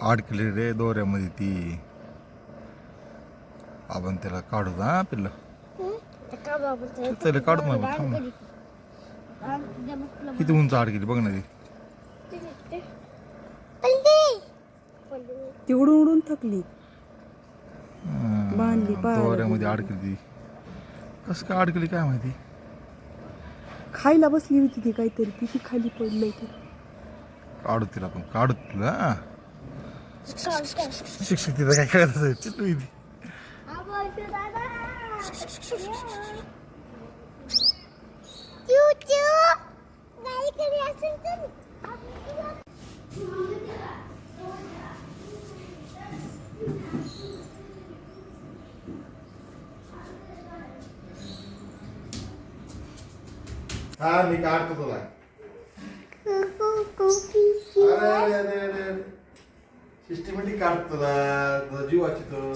अडकली रे दोऱ्यामध्ये ती. आपण त्याला काढू हा पिल्ल. त्याला काढू ना थांब ना. किती उंच अडकली बघ ना ती. ती उडून उडून थकली. बांधली दोऱ्यामध्ये अडकली ती. कस काय अडकली काय माहिती. खायला बसली होती ती काहीतरी, किती खाली पडलंय ते. काढू तिला पण काढू तुला. शिक्षक तिथं काय करत असेल चिटवी ती. हा मी काढतो तुला. अरे सिस्टमॅटिक काढतो तुला जीवाची तो.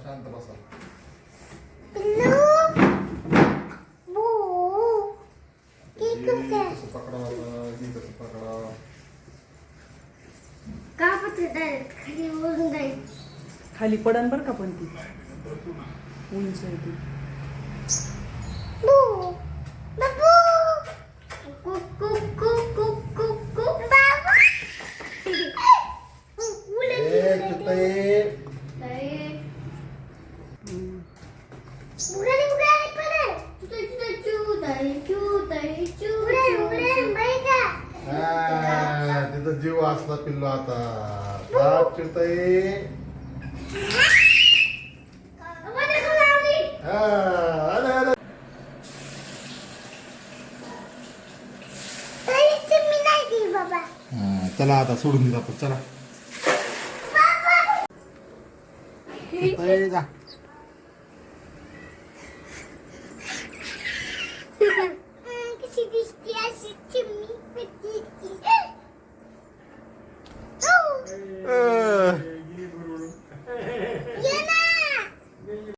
शांत बसा. कसं पकडावं कसं पकडावं. खाली पडन बर का पण ती उंच आहे ती. तिथं जीव असला पिल्लो आता. बाप चिरताय. चला आता सोडून देत आपण. चला जा.